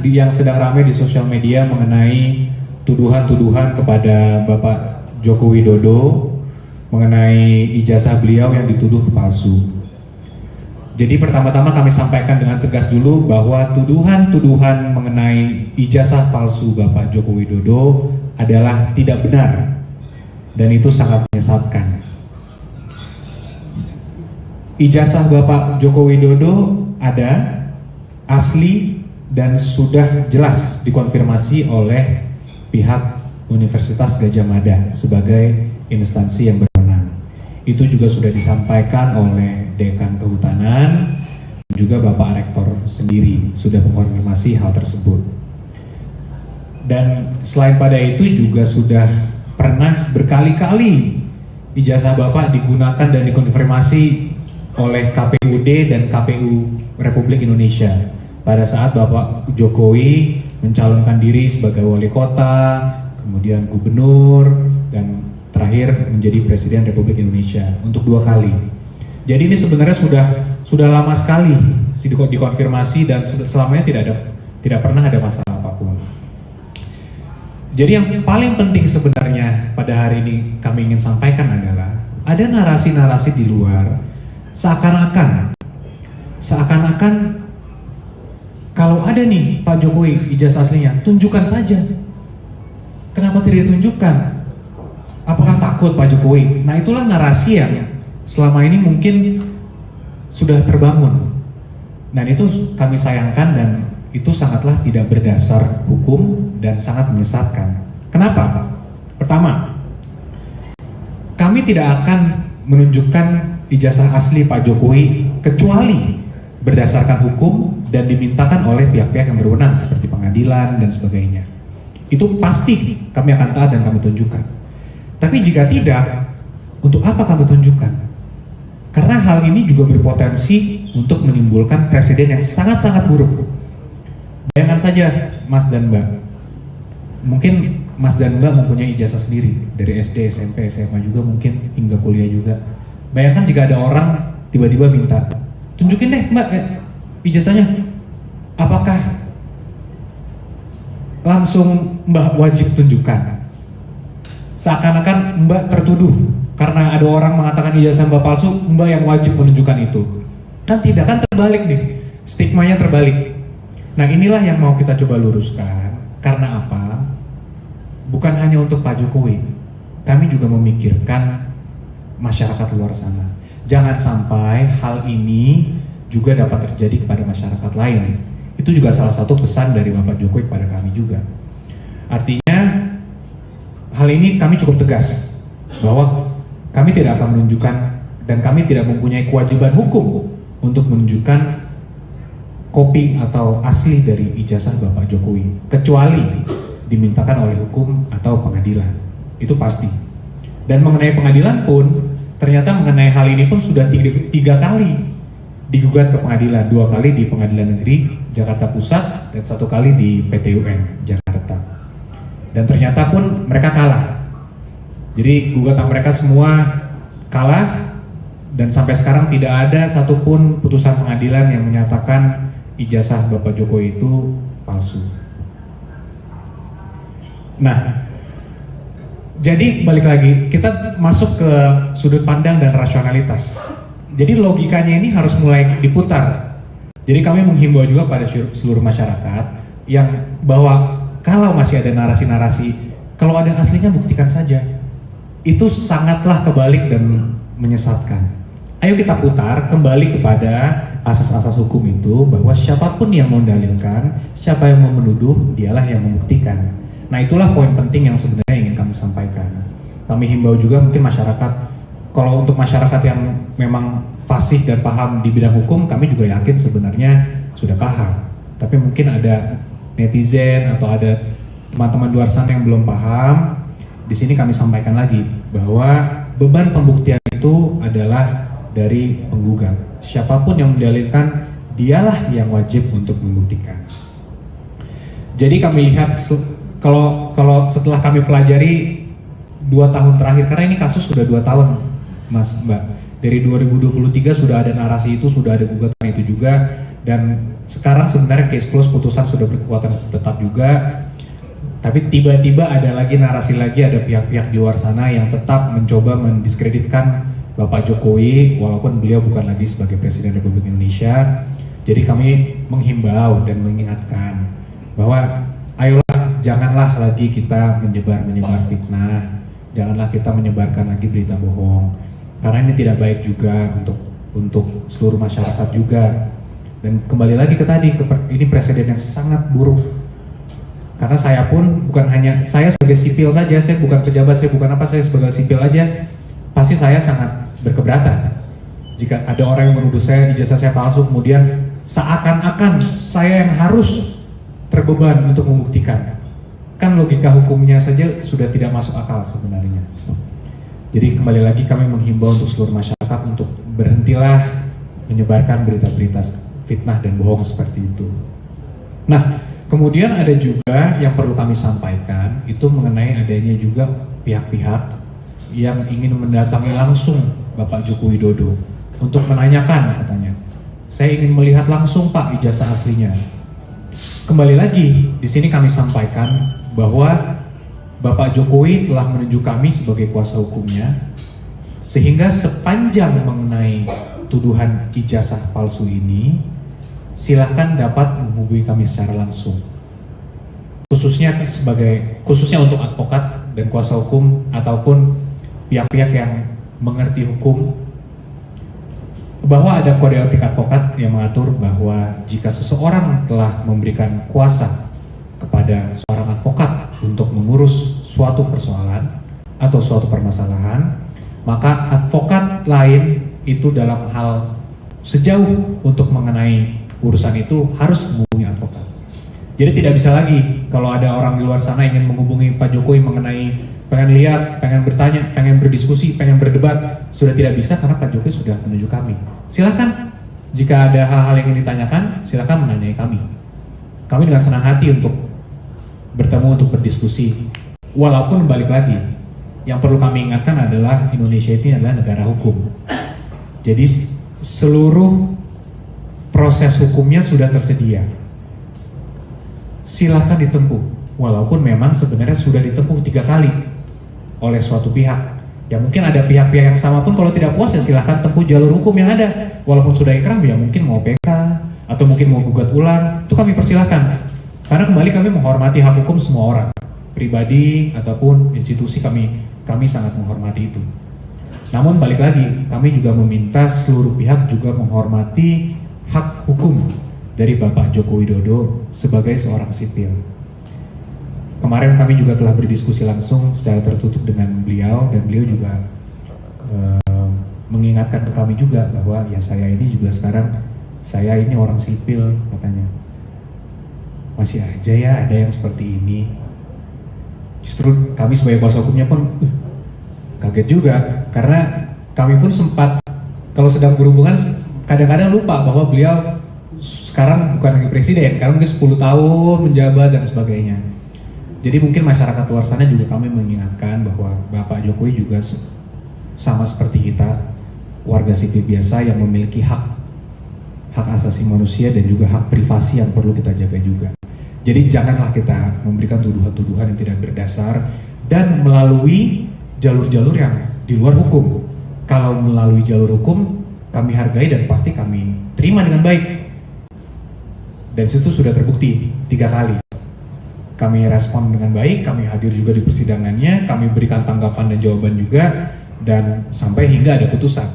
yang sedang ramai di sosial media mengenai tuduhan-tuduhan kepada Bapak Joko Widodo mengenai ijazah beliau yang dituduh palsu. Jadi pertama-tama kami sampaikan dengan tegas dulu bahwa tuduhan-tuduhan mengenai ijazah palsu Bapak Joko Widodo adalah tidak benar dan itu sangat menyesatkan. Ijazah Bapak Joko Widodo ada, asli, dan sudah jelas dikonfirmasi oleh pihak Universitas Gadjah Mada sebagai instansi yang berwenang. Itu juga sudah disampaikan oleh Dekan Kehutanan, juga Bapak Rektor sendiri sudah mengkonfirmasi hal tersebut. Dan selain pada itu juga sudah pernah berkali-kali ijazah Bapak digunakan dan dikonfirmasi oleh KPUD dan KPU Republik Indonesia pada saat Bapak Jokowi mencalonkan diri sebagai wali kota, kemudian gubernur, dan terakhir menjadi Presiden Republik Indonesia untuk 2 kali. Jadi ini sebenarnya sudah lama sekali dikonfirmasi dan selamanya tidak pernah ada masalah apapun. Jadi yang paling penting sebenarnya pada hari ini kami ingin sampaikan adalah ada narasi-narasi di luar seakan-akan kalau ada nih Pak Jokowi ijazah aslinya, tunjukkan saja. Kenapa tidak ditunjukkan? Apakah takut Pak Jokowi? Nah, itulah narasi yang selama ini mungkin sudah terbangun. Dan itu kami sayangkan dan itu sangatlah tidak berdasar hukum dan sangat menyesatkan. Kenapa? Pertama, kami tidak akan menunjukkan ijazah asli Pak Jokowi kecuali berdasarkan hukum dan dimintakan oleh pihak-pihak yang berwenang seperti pengadilan dan sebagainya. Itu pasti kami akan taat dan kami tunjukkan. Tapi jika tidak, untuk apa kami tunjukkan? Karena hal ini juga berpotensi untuk menimbulkan presiden yang sangat-sangat buruk. Bayangkan saja Mas dan Mbak, mungkin Mas dan Mbak mempunyai ijazah sendiri dari SD, SMP, SMA juga mungkin hingga kuliah juga. Bayangkan jika ada orang tiba-tiba minta, tunjukin deh Mbak ijazahnya. Apakah langsung Mbak wajib tunjukkan? Seakan-akan Mbak tertuduh karena ada orang mengatakan ijazah Mbak palsu, Mbak yang wajib menunjukkan itu. Kan tidak, kan terbalik nih, stigmanya terbalik. Nah, inilah yang mau kita coba luruskan. Karena apa? Bukan hanya untuk Pak Jokowi, kami juga memikirkan masyarakat luar sana. Jangan sampai hal ini juga dapat terjadi kepada masyarakat lain. Itu juga salah satu pesan dari Bapak Jokowi kepada kami juga. Artinya hal ini kami cukup tegas bahwa kami tidak akan menunjukkan dan kami tidak mempunyai kewajiban hukum untuk menunjukkan kopi atau asli dari ijazah Bapak Jokowi kecuali dimintakan oleh hukum atau pengadilan. Itu pasti. Dan mengenai pengadilan pun ternyata mengenai hal ini pun sudah 3 kali digugat ke pengadilan, 2 kali di Pengadilan Negeri Jakarta Pusat dan 1 kali di PT UN Jakarta. Dan ternyata pun mereka kalah. Jadi gugatan mereka semua kalah dan sampai sekarang tidak ada satupun putusan pengadilan yang menyatakan ijazah Bapak Jokowi itu palsu. Nah, jadi balik lagi, kita masuk ke sudut pandang dan rasionalitas. Jadi logikanya ini harus mulai diputar. Jadi kami menghimbau juga pada seluruh masyarakat yang bahwa kalau masih ada narasi-narasi, kalau ada aslinya buktikan saja. Itu sangatlah kebalik dan menyesatkan. Ayo kita putar kembali kepada asas-asas hukum itu bahwa siapapun yang mendalilkan, siapa yang mau menuduh, dialah yang membuktikan. Nah, itulah poin penting yang sebenarnya ingin kami sampaikan. Kami himbau juga mungkin masyarakat, kalau untuk masyarakat yang memang fasih dan paham di bidang hukum, kami juga yakin sebenarnya sudah paham. Tapi mungkin ada netizen atau ada teman-teman luar sana yang belum paham. Di sini kami sampaikan lagi bahwa beban pembuktian itu adalah dari penggugat. Siapapun yang mendalilkan, dialah yang wajib untuk membuktikan. Jadi kami lihat kalau setelah kami pelajari 2 tahun terakhir, karena ini kasus sudah 2 tahun, Mas Mbak. Dari 2023 sudah ada narasi itu, sudah ada gugatan itu juga, dan Sekarang sebenarnya case close, putusan sudah berkekuatan tetap juga, tapi tiba-tiba ada lagi narasi lagi, ada pihak-pihak di luar sana yang tetap mencoba mendiskreditkan Bapak Jokowi walaupun beliau bukan lagi sebagai Presiden Republik Indonesia. Jadi kami menghimbau dan mengingatkan bahwa ayolah janganlah lagi kita menyebar fitnah, janganlah kita menyebarkan lagi berita bohong, karena ini tidak baik juga untuk seluruh masyarakat juga. Dan kembali lagi ke tadi, ini presiden yang sangat buruk. Karena saya pun bukan hanya saya sebagai sipil saja, saya bukan pejabat, saya bukan apa, saya sebagai sipil aja, pasti saya sangat berkeberatan jika ada orang yang menuduh saya ijazah saya palsu, kemudian seakan-akan saya yang harus terbeban untuk membuktikan. Kan logika hukumnya saja sudah tidak masuk akal sebenarnya. Jadi kembali lagi kami menghimbau untuk seluruh masyarakat untuk berhentilah menyebarkan berita-berita fitnah dan bohong seperti itu. Nah, kemudian ada juga yang perlu kami sampaikan, itu mengenai adanya juga pihak-pihak yang ingin mendatangi langsung Bapak Joko Widodo untuk menanyakan, katanya, saya ingin melihat langsung Pak ijazah aslinya. Kembali lagi, di sini kami sampaikan bahwa Bapak Jokowi telah menunjuk kami sebagai kuasa hukumnya, sehingga sepanjang mengenai tuduhan ijazah palsu ini, silakan dapat menghubungi kami secara langsung. Khususnya untuk advokat dan kuasa hukum ataupun pihak-pihak yang mengerti hukum, bahwa ada kode etik advokat yang mengatur bahwa jika seseorang telah memberikan kuasa kepada seorang advokat untuk mengurus suatu persoalan atau suatu permasalahan, maka advokat lain itu dalam hal sejauh untuk mengenai urusan itu harus menghubungi advokat. Jadi tidak bisa lagi kalau ada orang di luar sana ingin menghubungi Pak Jokowi mengenai pengen lihat, pengen bertanya, pengen berdiskusi, pengen berdebat, sudah tidak bisa karena Pak Jokowi sudah menunjuk kami. Silakan, jika ada hal-hal yang ingin ditanyakan, silakan menanyai kami. Kami dengan senang hati untuk bertemu, untuk berdiskusi. Walaupun balik lagi, yang perlu kami ingatkan adalah Indonesia ini adalah negara hukum. Jadi seluruh proses hukumnya sudah tersedia. Silakan ditempuh, walaupun memang sebenarnya sudah ditempuh 3 kali oleh suatu pihak. Ya mungkin ada pihak-pihak yang sama pun kalau tidak puas ya silahkan tempuh jalur hukum yang ada. Walaupun sudah ikrah ya mungkin mau PK atau mungkin mau gugat ulang, itu kami persilahkan. Karena kembali kami menghormati hak hukum semua orang, pribadi ataupun institusi, kami sangat menghormati itu. Namun balik lagi, kami juga meminta seluruh pihak juga menghormati hak hukum dari Bapak Joko Widodo sebagai seorang sipil. Kemarin kami juga telah berdiskusi langsung secara tertutup dengan beliau, dan beliau juga mengingatkan ke kami juga bahwa ya saya ini juga sekarang, saya ini orang sipil katanya. Masih aja ya ada yang seperti ini. Justru kami sebagai kuasa hukumnya pun kaget juga, karena kami pun sempat kalau sedang berhubungan kadang-kadang lupa bahwa beliau sekarang bukan lagi presiden, karena mungkin 10 tahun menjabat dan sebagainya. Jadi mungkin masyarakat luar sana juga kami mengingatkan bahwa Bapak Jokowi juga sama seperti kita, warga sipil biasa yang memiliki hak asasi manusia dan juga hak privasi yang perlu kita jaga juga. Jadi janganlah kita memberikan tuduhan-tuduhan yang tidak berdasar dan melalui jalur-jalur yang di luar hukum. Kalau melalui jalur hukum, kami hargai dan pasti kami terima dengan baik. Dan situ sudah terbukti 3 kali. Kami respon dengan baik, kami hadir juga di persidangannya, kami berikan tanggapan dan jawaban juga, dan sampai hingga ada putusan.